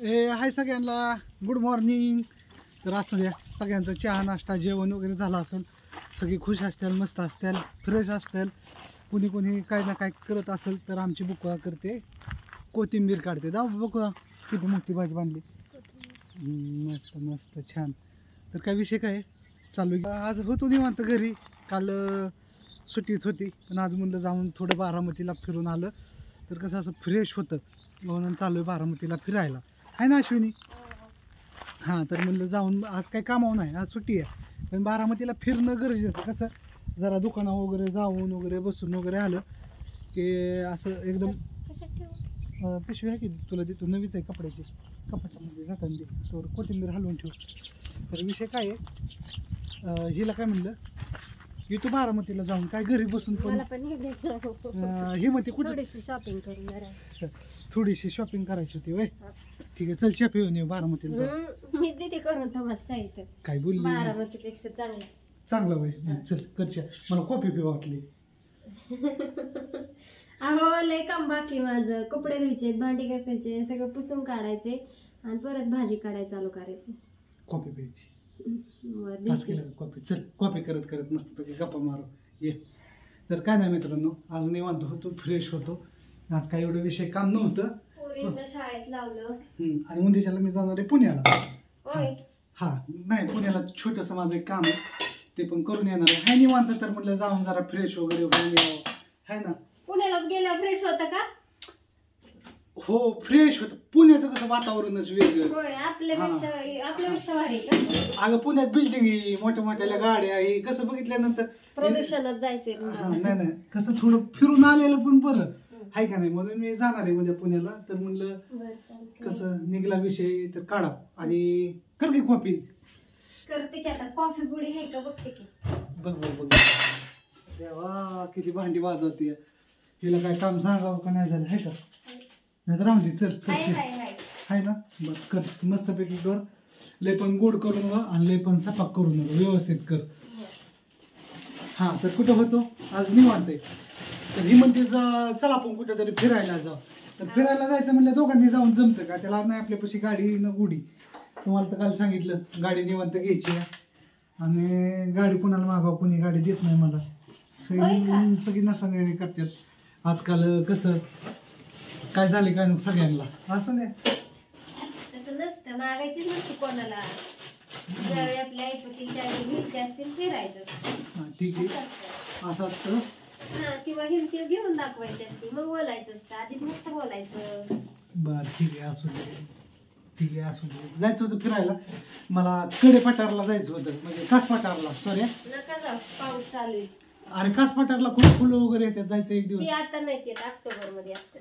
हाय सगळ्यांना good morning. तर असू द्या सगळ्यांचा चहा नाश्ता जेवण वगैरे झाला असेल, सगळी खुश असतील, मस्त असतील, फ्रेश असतील. कुणी कुणी काय ना काय करत असेल तर आमची बुकवा करते, कोथिंबीर काढते. जाऊ बुकवा किती मोठी भाजी बांधली. मस्त मस्त छान. तर काय विषय काय चालू आहे, आज होतो निवांत घरी. काल सुट्टीच होती पण आज म्हणलं जाऊन थोडं बारामतीला फिरून आलं तर कसं असं फ्रेश होतं म्हणून चालू आहे बारामतीला फिरायला. आहे ना अश्विनी? हां, तर म्हणलं जाऊन आज काही कामावं नाही, आज सुट्टी आहे पण बारामतीला फिरणं गरजेचं. कसं जरा दुकानं वगैरे जाऊन वगैरे बसून वगैरे आलं की असं एकदम. पिशवी आहे की तुला देतो, नवीच आहे कपड्याची, कपाटामध्ये जाताना दे. तर कोथिंबीर हलवून ठेव. तर विषय काय आहे, हिला काय म्हणलं की तू बारामतीला जाऊन काय घरी बसून पण ही म्हणते कुठे शॉपिंग करून थोडीशी शॉपिंग करायची होती. वय ठीक आहे, चल चहा पिऊन येऊ बारामतीला जाऊ. मी देते करून तुम्हाला काय बोलली, बारामतीपेक्षा चांगलं चांगलं वय. चल करच्या, मला कॉफी पिवा वाटली. अहो लय काम बाकी माझं, कपडे धुवायचे, भांडी घासायचे, सगळं पुसून काढायचे आणि परत भाजी काढायला चालू करायचे. कॉफी प्यायची पास केलं कॉफी. चल कॉफी करत करत मस्तपैकी गप्पा मारू ये. तर काय नाही मित्रांनो, आज निवांत होतो, फ्रेश होतो. आज काय एवढं विषय काम नव्हतं. शाळेत लावलं आणि उद्याच्याला मी जाणार आहे पुण्याला. होय हा नाही, पुण्याला छोटंसं माझं एक काम आहे ते पण करून येणार आहे. हाय निवांत, तर म्हटलं जाऊन जरा फ्रेश वगैरे होऊन यावं. हाय ना, पुण्याला गेल्या फ्रेश होतं का? हो फ्रेश होतं. पुण्याचं कसं वातावरणच वेगळं. होय, आपल्यापेक्षा भारी का? अगं पुण्यात बिल्डिंग मोठ्या मोठ्या गाड्या आहे, कसं बघितल्यानंतर प्रदूषणात जायचंय. नाही नाही, कसं थोडं फिरून आलेलं पण बरं आहे का नाही. म्हणून मी जाणार आहे उद्या पुण्याला. तर म्हणलं कसं निघला विषय तर काढा आणि कर की कॉफी. करते की आता, कॉफी पुडी आहे का बघते की. बघ बघ बघ, देवा किती भांडी वाजवते. हिला काय काम सांगावं का नाही झालं, आहे का? नाही राहून दे, चल आहे ना. बस कर मस्तपैकी कर. लय पण गोड करून व आणि लय पण सपाक करून नको, व्यवस्थित कर. हां, तर कुठं होतो आज निवांत आहे. तर ही म्हणते चला आपण कुठं तरी फिरायला जाऊ. तर फिरायला जायचं म्हणलं दोघांनी जाऊन जमतं का? त्याला नाही आपल्यापाशी गाडी न गुडी. तुम्हाला तर काल सांगितलं गाडी निवांत घ्यायची आहे आणि गाडी कुणाला मागावं, कुणी गाडी देत नाही मला. सगळी नसाने करतात आजकाल. कसं काय झाले काय नको सगळ्यांना, असं नाही तसं नसतं, मागायचीच नसते कोणाला. ज्यावेळी आपल्या ऐपती त्यावेळी घ्यायचे असतील फिरायचं. ठीक आहे, असं असतं. हा, किंवा हिमती घेऊन दाखवायची असते, मग बोलायचं असतं. आधीच नुसतं बोलायचं. बरं ठीक आहे, असू दे, ठीक आहे असू दे. जायचं होतं फिरायला मला, कडे पठारला जायचं होतं, म्हणजे कास पठारला. सॉरी नका जाऊ, पाऊस चालू आहे. अरे कास पठारला खूप फुलं वगैरे येतात, जायचं एक दिवस. आता नाही येत, ऑक्टोबर मध्ये असतं.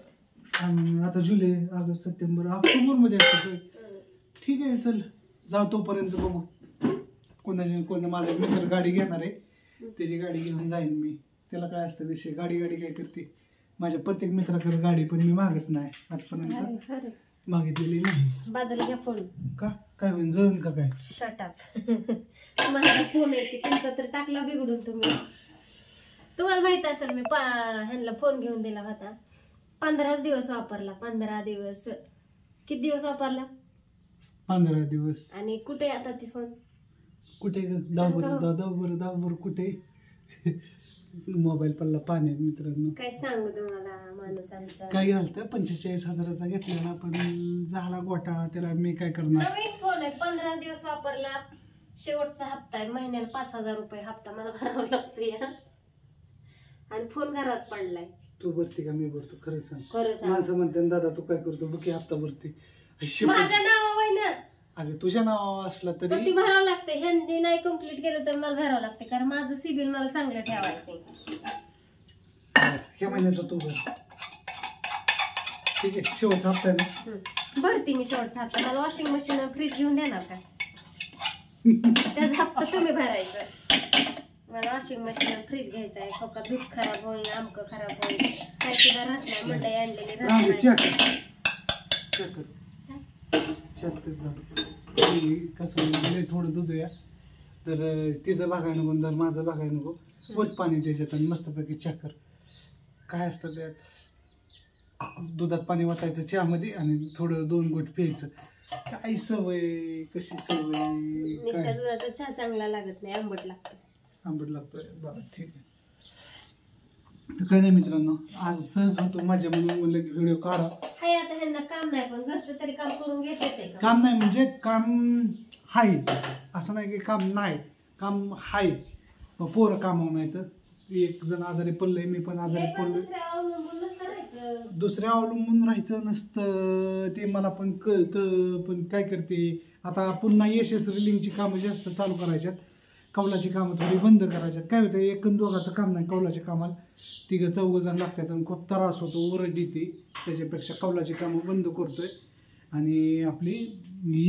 आणि आता जुलै ऑगस्ट सप्टेंबर ऑक्टोबर मध्ये असतं. ठीक आहे चल जाऊ, तोपर्यंत बघू. कोणा माझा मित्र गाडी घेणार आहे, त्याची गाडी घेऊन जाईन मी. त्याला काय असतं विषय, गाडी काय करते. माझ्या प्रत्येक मित्राकडे गाडी, पण मी मागत नाही आजपर्यंत, मागितलेली नाही. बाजूला घ्या फोन. का काय होईल, जळण का काय? Shut up. माझा फोन आहे की तुमचा तर टाकला बिघडून तुम्ही. तुम्हाला माहित असेल मी ह्यांना फोन घेऊन दिला होता, 15 दिवस वापरला. 15 दिवस. किती दिवस वापरला? 15 दिवस. आणि कुठे आता ती फोन? कुठे दावर कुठे? मोबाईल पडला पाण्यात मित्रांनो. काय सांगू तुम्हाला, माणूस आमचा. काय घालतं 45,000चा घेतलेला पण झाला गोटा. त्याला मी काय करणार. नवीन फोन आहे, 15 दिवस वापरला. शेवटचा हप्ता आहे, महिन्याला 5,000 रुपये हप्ता मला भरावा लागतो. आणि फोन घरात पडलाय. तू भरते का मी भरतो? खरं सांग. खरं सांग. माणसं म्हणते दादा तू काय करतो बघ, हप्ता भरते. माझ्या नावावर ना. अगं तुझ्या नावावर असला पण तरी ती भरावं लागते. ह्यांनी नाही कम्प्लीट केलं तर मला भरावं लागते, कारण माझं सिबिल मला चांगलं ठेवायचं. ह्या महिन्याचा तू भर. ठीक आहे, शेवटचा हप्ता आहे ना. भरती मी शेवटचा हप्ता. मला वॉशिंग मशीन फ्रीज घेऊन देणार का? त्याचा हप्ता तुम्ही भरायचं. मला वॉशिंग मशीन फ्रीज घ्यायचा आहे. खोका दूध खराब होईल, आमक खराब होईल, काय सुद्धा राहत नाही. मंडई आणलेली कसं थोडं दूध या, तर तिचं बघाय नको तर माझं बघाय नको. पोट पाणी त्याच्यात आणि मस्तपैकी चक्कर काय असतं त्यात. दुधात पाणी वाटायचं चहामध्ये आणि थोडं 2 घोट प्यायचं. काय सवय, कशी सवय, नुसत्या काय दुधाचा चहा चांगला लागत नाही, आंबट लागतो. आंबट लागतोय. बरं ठीक आहे. तर काय नाही मित्रांनो, आज सहज होतो माझ्या म्हणून म्हणलं की व्हिडिओ काढा. हाय आता ह्यांना काम नाही, पण घरचं तरी काम करून घेते का? काम नाही म्हणजे काम हाय, असं नाही की काम नाही, काम हाय. पोरं कामावर नाही तर एक जण आजारी पडलंय, मी पण आजारी ते पण पडलोय. दुसऱ्या अवलंबून दुसऱ्या अवलंबून नसतं राहायचं. राहायचं नसतं, ते मला पण कळतं. पण काय करते आता, पुन्हा यशस रिलिंगची कामं जास्त चालू करायच्यात, कौलाची कामं थोडी बंद करायच्यात. काय होतं, एक दोघाचं काम नाही, कौलाच्या कामाला 3-4 जण लागतात आणि खूप त्रास होतो, ओरड येते. त्याच्यापेक्षा कौलाची कामं बंद करतोय आणि आपली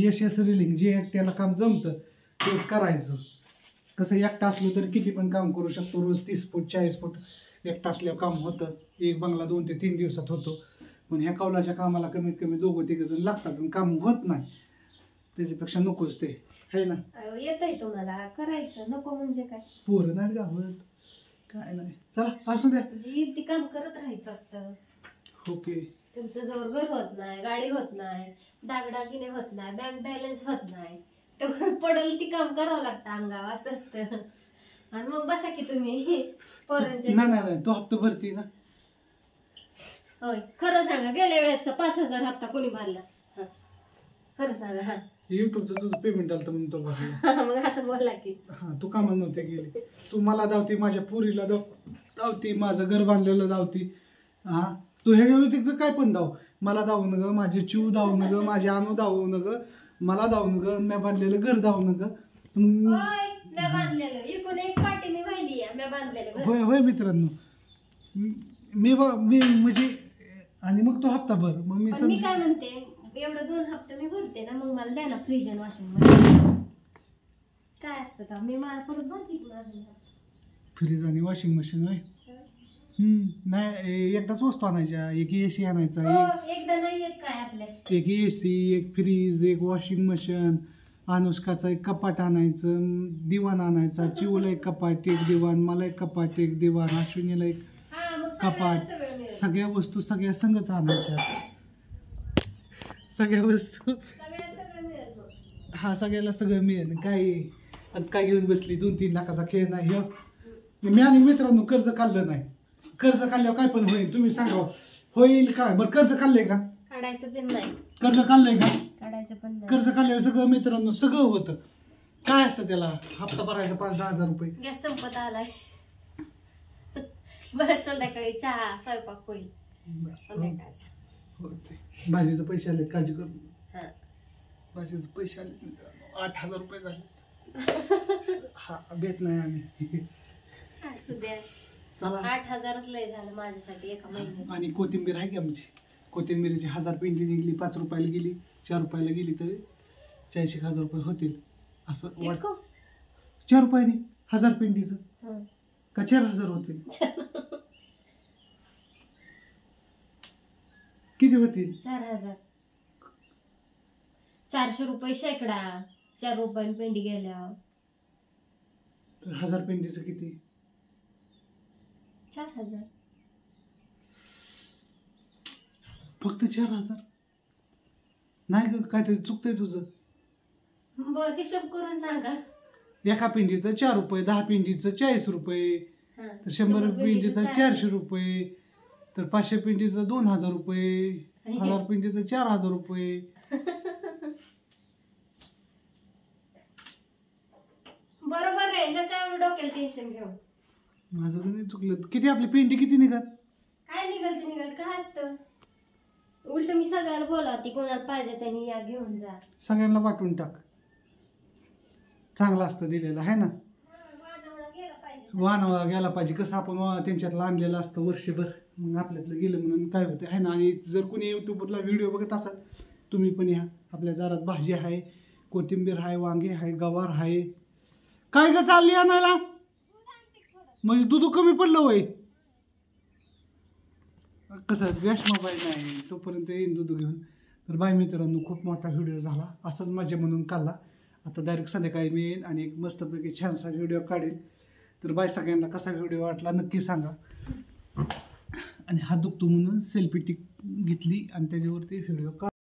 यशस रिलिंग जे एकट्याला काम जमतं तेच करायचं. कसं एकटा असलो तर किती पण काम करू शकतो, रोज 30 फूट 40 फूट एकटा असल्यावर काम होतं. एक बंगला 2 ते 3 दिवसात होतो. पण ह्या कौलाच्या कामाला कमीत कमी 2-3 जण लागतात आणि काम होत नाही. त्याच्यापेक्षा नकोच ते, आहे ना. येतंय तुम्हाला करायचं, नको म्हणजे काय? पोरं नाही गावत, काय नाही. चला असू द्या. जी ती काम करत राहायचं असतं. ओके. तुमचं जवळ घर होत नाही, गाडी होत नाही, दागदागिने होत नाही, बँक बॅलन्स होत नाही, तर पडल ती काम करावं लागतं अंगावर, असं असतं. आणि मग बसा की तुम्ही पोरांच्या. नाही तो हप्ता भरती ना. होय, खरं सांगा, गेल्या वेळेचा 5,000 हप्ता कोणी भरला? हं. खरं सांगा. हा युट्यूबचं तुझं पेमेंट आलं तर म्हणून तो भरला. मग असं बोला की. हा, तू कामाला नव्हते गेली, तू मला धावती, माझ्या पुरीला धावती, माझं घर बांधलेलं धावती. हा, तू ह्याच्या व्यतिरिक्त काय पण धाव. मला धावू ग, माझे चिव धावू ग, माझे अनु धावू ग, मला धावू ग, मी बांधलेलं घर धावू ग. होय, म्या बांधलेलं इकडून एक पाठी मी वाहिली आहे, म्या बांधलेलं घर. होय होय मित्रांनो, मी म्हणजे आणि मग तो हप्ता भर. मग मी पण मी काय म्हणते, एवढं 2 हप्ते मी भरते ना, मग मला द्या ना फ्रीज आणि वॉशिंग मशीन. काय असतं का, मी मला परत भरते की माझं. फ्रीज आणि वॉशिंग मशीन होय. नाही, एकदाच वस्तू आणायच्या. एक एसी आणायचा, एकदा नाही येत काय आपल्या. एक एसी, एक फ्रीज, एक वॉशिंग मशीन, अनुष्काचा एक कपाट आणायचं, दिवाण आणायचा, चिवला एक कपाट एक दिवाण, मला एक कपाट एक दिवाण, अश्विनीला एक हा, मग कपाट. सगळं मिळेल. सगळ्या वस्तू सगळ्या संगच आणायच्या, सगळ्या वस्तू. सगळं मिळेल मग. हा, सगळ्याला सगळं मिळेल. काय घेऊन बसली, 2-3 लाखाचा खेळ नाही ह्यो. मी आणि मित्रांनो कर्ज काढलं नाही. कर्ज काढल्यावर काय पण होईल, तुम्ही सांगा होईल काय? बरं, कर्ज काढलंय का? काढायचं पण नाही. कर्ज काढलंय का? काढायचं पण नाही. कर्ज काढल्यावर सगळं मित्रांनो सगळं होतं. काय असतं त्याला, हप्ता भरायचा 5-10 हजार रुपये. गॅस संपत आलाय. बरं, संध्याकाळी चहा स्वयंपाक होईल संध्याकाळचा. होते. भाजीचे पैसे आले, काळजी करू. हा. भाजीचे पैसे आले मित्रांनो, 8,000 रुपये झाले. हा, भेट नाही आम्ही. असू द्या. चला. 8,000च लय झालं माझ्यासाठी एका महिन्यात. आणि कोथिंबीर आहे की आमची, कोथिंबीरची 1000 पेंडी निघली, 5 रुपयाला गेली, 4 रुपयाला गेली, तरी 40,000 रुपये होतील असं वाट. इतकं? 4 रुपयाने 1000 पेंडीचं हं. का 4,000 होतील? किती होतील? 4,000. 400 रुपये शेकडा. 4 रुपयाने पेंडी गेल्या. तर 1000 पेंडीचं किती? 4,000. फक्त 4,000? नाही ग, काहीतरी चुकतंय तुझं. बरं, हिशोब करून सांगा. एका पेंडीचं 4 रुपये, 10 पेंडीचं 40 रुपये, हं. तर 100 पेंडीचं 400. 400 रुपये, तर 500 पेंडीचं 2,000 रुपये, 1000 पेंडीचं 4,000 रुपये. बरोबर आहे ना, काय डोक्याला टेन्शन घेऊ. माझं पण नाही चुकलं. किती आपली पेंडी किती निघत? काय निघाल ते निघाल, काय असतं. उलट मी सगळ्याला बोलावती, कोणाला पाहिजे त्यांनी या घेऊन जा. सगळ्यांना वाटून टाक, चांगलं असतं दिलेलं आहे ना. वाढवला गेला पाहिजे. वाहनावा गेला पाहिजे. कसं आपण त्यांच्यातलं आणलेलं असतं वर्षभर, मग आपल्यातलं गेलं म्हणून काय होतं आहे ना. आणि जर कोणी यूट्यूबवरला व्हिडिओ बघत असाल, तुम्ही पण या. आपल्या दारात भाजी आहे, कोथिंबीर आहे, वांगे आहे, गवार आहे. काय ग चालली आणायला? म्हणजे दूध कमी पडलं वय. कसं रेशमाबाई नाही तोपर्यंत येईन दूध घेऊन. तर बाय मित्रांनो, खूप मोठा व्हिडिओ झाला, असंच माझ्या म्हणून काढला. आता डायरेक्ट संध्याकाळी मी येईन आणि एक मस्तपैकी छानसा व्हिडिओ काढेल. तर बाय सगळ्यांना, कसा व्हिडिओ वाटला नक्की सांगा. आणि हात दुखतो म्हणून सेल्फी टिक घेतली आणि त्याच्यावरती व्हिडिओ